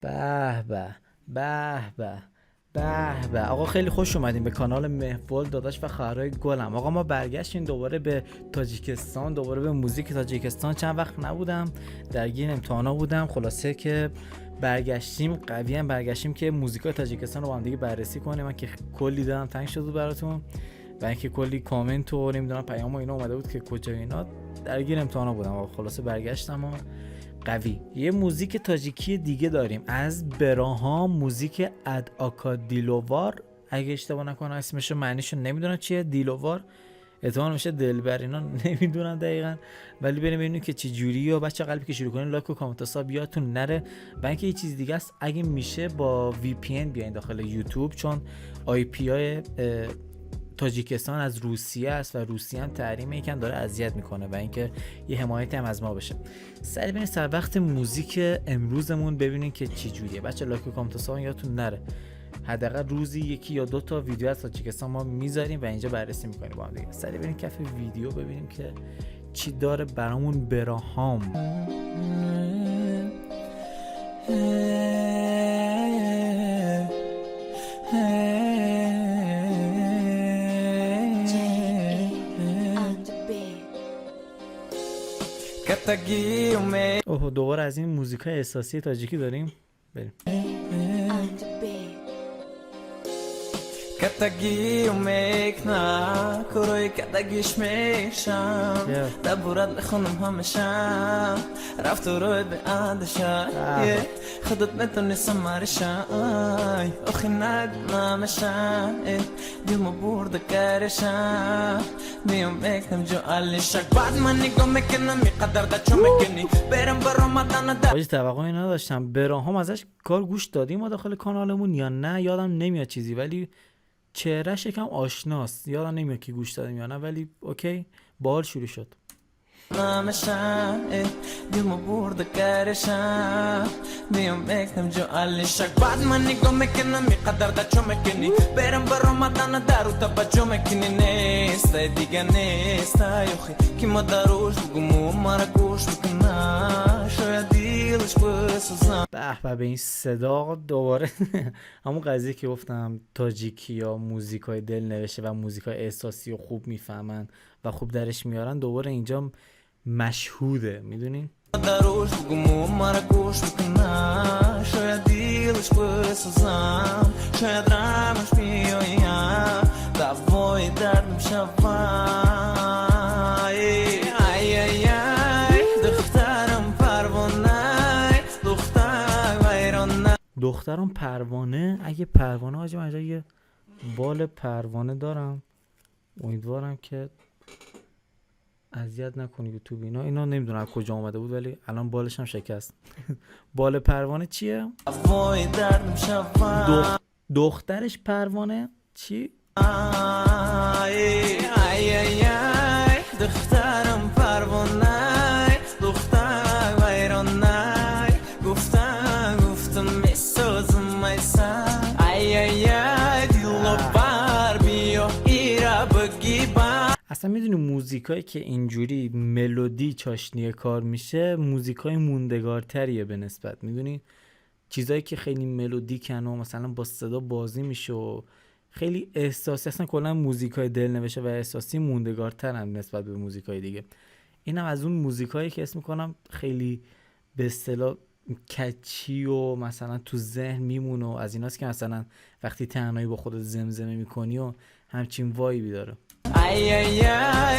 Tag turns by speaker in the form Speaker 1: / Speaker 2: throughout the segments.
Speaker 1: به به به به به به آقا، خیلی خوش اومدیم به کانال مهفول داداش و خواهرای گلم. آقا ما برگشتیم دوباره به تاجیکستان، دوباره به موزیک تاجیکستان. چند وقت نبودم، درگیر امتحانا بودم. خلاصه که برگشتیم، قوی هم برگشتیم که موزیکای تاجیکستان رو با هم دیگه بررسی کنیم. من که کلی دادم تنگ شد براتون و اینکه کلی کامنت و نمیدونم پیام و اینا اومده بود که کجا اینا. درگیر امتحانا بودم آقا. خلاصه برگشتم و قوی. یه موزیک تاجیکی دیگه داریم از براهام، موزیک ادآکا دیلووار، اگه اشتباه نکنم اسمشو، معنیشو نمیدونم چیه. دیلووار احتمال میشه دلبر، اینا نمیدونم دقیقاً، ولی بریم ببینیم که چه جوریه. و بچه قلبی که شروع کنین لایک و کامنت حساب یادتون نره. و اینکه یه چیز دیگه است، اگه میشه با وی پی ان بیاین داخل یوتیوب، چون آی پی آی تاجیکستان از روسیه است و روسیه هم تحریم یکم داره اذیت میکنه و اینکه یه حمایت هم از ما بشه. سری بریم سر وقت موزیک امروزمون ببینین که چی جوریه. بچه لایک و کامنت حساب یادتون نره. حداقل روزی یکی یا دو تا ویدیو از تاجیکستان ما میذاریم و اینجا بررسی میکنیم با هم دیگه. سری بریم کف ویدیو ببینیم که چی داره برامون براهام. اوه، دوباره از این موزیکای احساسی تاجیکی داریم. بریم.
Speaker 2: کتگی و میکنا کروی کتگیش میشم دبورت بخونم همشم رفت و روی به عدشم خودت بتونی سمارشم اخی نگنامشم دیمو برده کرشم میام میکنم جو علیشک بعد من نگاه میکنم میقدر دا چو میکنی برم برام مدن دا
Speaker 1: باید توقعی نداشتم. براهام ازش کار گوش دادیم ما داخل کانالمون یا نه یادم نمیاد چیزی، ولی چهرهش یکم آشناست. یادم نمیاد که گوش دادیم یا نه، ولی اوکی، باحال شروع شد.
Speaker 2: نامشم دیمو برده کرشم میام میکنم جو علیشک بعد من نگاه میکنم میقدر دا چو میکنی برم برام مدن درو توجه میکنی نیست دیگه نیست یوخی که ما دروش بگم و مرا گوش بکنم شاید دیلش بسوزم.
Speaker 1: به به این صدا دوباره همون قضیه که گفتم تاجیکی یا موزیکای دل نوشته و موزیکای احساسی و خوب میفهمن و خوب درش میارن، دوباره اینجا مشهوده. میدونین
Speaker 2: دروش بگم و مرا گوش بکنم شاید دیلش بسوزم شاید رمش بیایم دوای دردم شوم ای ای دخترم پروانه دختر ویرانه
Speaker 1: دخترم پروانه. اگه پروانه آجه من اینجا یه بال پروانه دارم، امیدوارم که اذیت نکنه یوتیوب. اینا نمیدونم کجا اومده بود، ولی الان بالش هم شکست. بال پروانه چیه؟
Speaker 2: وای دردم شوم
Speaker 1: دخترش پروانه چی؟
Speaker 2: دخترم پروانه دختر ویرانه گفتم میسازم میسن دیلو بر بیا ایرا بگی بر.
Speaker 1: اصلا میدونی موزیکایی که اینجوری ملودی چاشنی کار میشه موزیکای موندگارتریه به نسبت. میدونی چیزایی که خیلی ملودیکن و مثلا با صدا بازی میشه و خیلی احساسی، اصلا کلا موزیکای دل نوشته و احساسی موندگارترن نسبت به موزیکای دیگه. اینم از اون موزیکایی که اسم میکنم خیلی به اصطلاح کچی و مثلا تو ذهن میمونه و از ایناست که مثلا وقتی تنهایی با خودت زمزمه میکنی و همچین وایبی داره.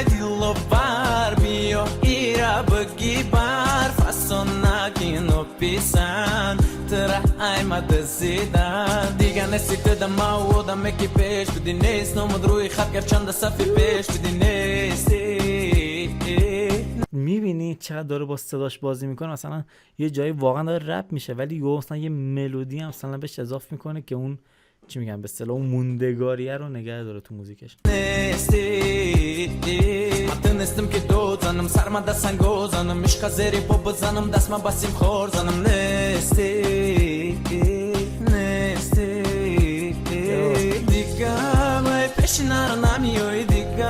Speaker 2: دیلو بر بیا ایرا بگی بر فاسوناکینو پیسن تره ایمد زیدن دیگه نسیده دم آودم اکی پیش بدی نیست نمود روی خط گرچند صفی پیش بدی نیست.
Speaker 1: میبینی چقدر داره با صداش بازی میکنه، مثلا یه جایی واقعا داره رپ میشه ولی یه مثلا یه ملودی هم مثلا بهش اضافه میکنه که اون چی میگم به اصطلاح اون موندگاریه رو نگه داره تو موزیکش.
Speaker 2: نستم که دو زنم سرما دستن گو زنم مشقا زیری پا بزنم دست ما بسیم خور زنم نستی دیگه مای پیش نرا نمیوی دیگه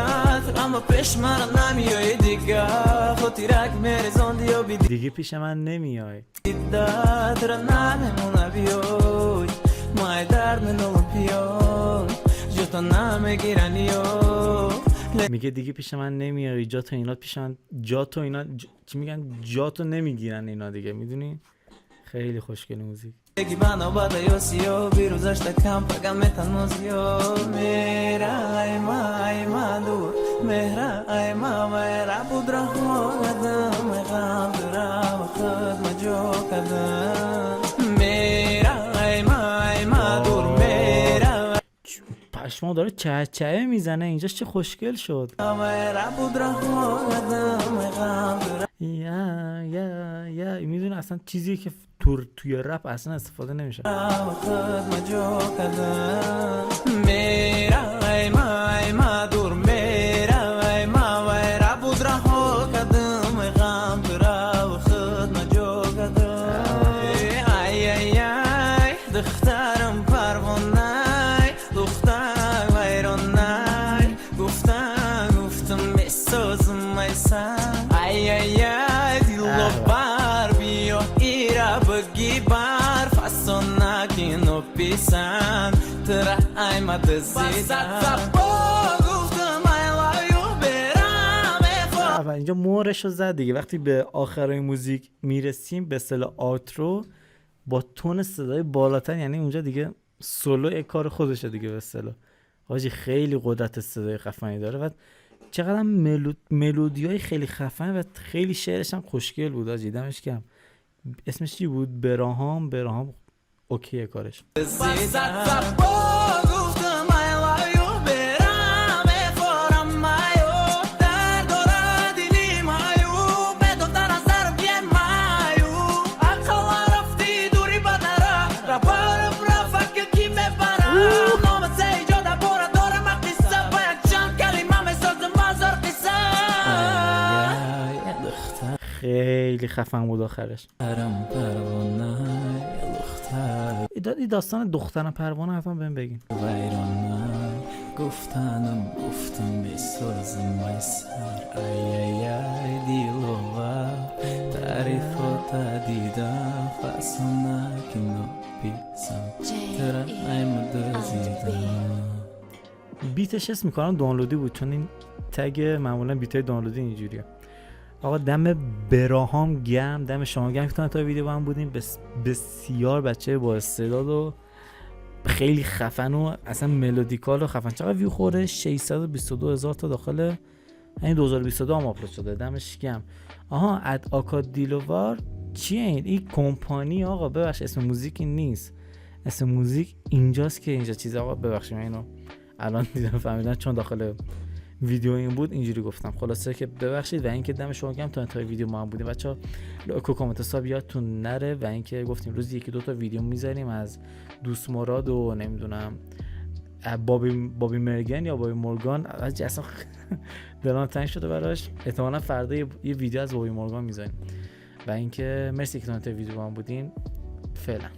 Speaker 2: اما پیش مرا نمیوی دیگه خودی رک میری زندی و
Speaker 1: دیگه پیش من نمیای. میگه دیگه پیش من نمیای، جا تو اینا پیش من، جا تو اینا چی میگن، جا تو نمیگیرن اینا دیگه، میدونی؟ خیلی خوشگل موزیک.
Speaker 2: بگی بنا بادا یوسیو بیروزش دکم پگمت نوزیو میرا ایما دور میرا ایما میرا بود رحمو قدم غم درم خود مجو کدم میرا ایما دور میرا
Speaker 1: پشما داره چه میزنه اینجاش، چه خوشگل شد.
Speaker 2: میرا بود رحمو قدم غم درم
Speaker 1: یا میدونه اصلا چیزی که توی رپ اصلا استفاده نمیشه.
Speaker 2: خود مجو کدم میرا ایما دور میرا ایما میرا بود رحمو کدم غم درم خود مجو کدم ای دخترم پروانه دختر ویرانه گفتم بسازم ایسان ای دیلو بار بیا ایرا بگی بار فاسونا که نو پیسان ترا ایما دزیدم
Speaker 1: و اینجا مورشو زد دیگه. وقتی به آخرای موزیک میرسیم به اصطلاح آوترو با تون صدای بالاتر، یعنی اونجا دیگه سولو کار خودشه دیگه به اصطلاح. حاجی خیلی قدرت صدای خفنی داره و چقدر ملودیای خیلی خفن و خیلی شعرش هم خوشگل بود. حاجی دمش گرم. اسمش چی بود؟ براهام اوکیه کارش. خیلی خفن بود آخرش. این داستان دخترم پروانه حتما بهم بگین.
Speaker 2: گفتم بسازم سر ای دیلووا تعریفات دیدم فاسونا که نو پیسم ترا ایما دزیدم.
Speaker 1: بیتش اسم میکنم دانلودی بود چون این تگ معمولا بیتای دانلودی اینجوریه. آقا دم براهام گرم، دم شما گرم که تا ویدیو با هم بودیم. بسیار بچه با استعداد و خیلی خفن و اصلا ملودیکال و خفن. چقدر ویو خورده؟ 622,000 تا داخل این 2022 هم آپلود شده. دمش گرم. آها اد آکادیلووار چیه این کمپانی؟ آقا ببخش اسم موزیکی نیست، اسم موزیک اینجاست که اینجا چیز. آقا ببخشید من اینو الان دیدم فهمیدم چون داخل ویدیو این بود اینجوری گفتم. خلاصه که ببخشید و اینکه دم شما گرم تا انتهای ویدیو ما هم بودیم. بچه‌ها لایک و کامنت حساب یادتون نره و اینکه گفتیم روز یکی دو تا ویدیو میذاریم از دوست مراد و نمیدونم بابی مرگن یا بابی مورگان. اصلا دلم تنگ شده براش. احتمالاً فردا یه ویدیو از بابی مورگان میذاریم و اینکه مرسی که تا انتهای ویدیو ما هم بودین. فعلا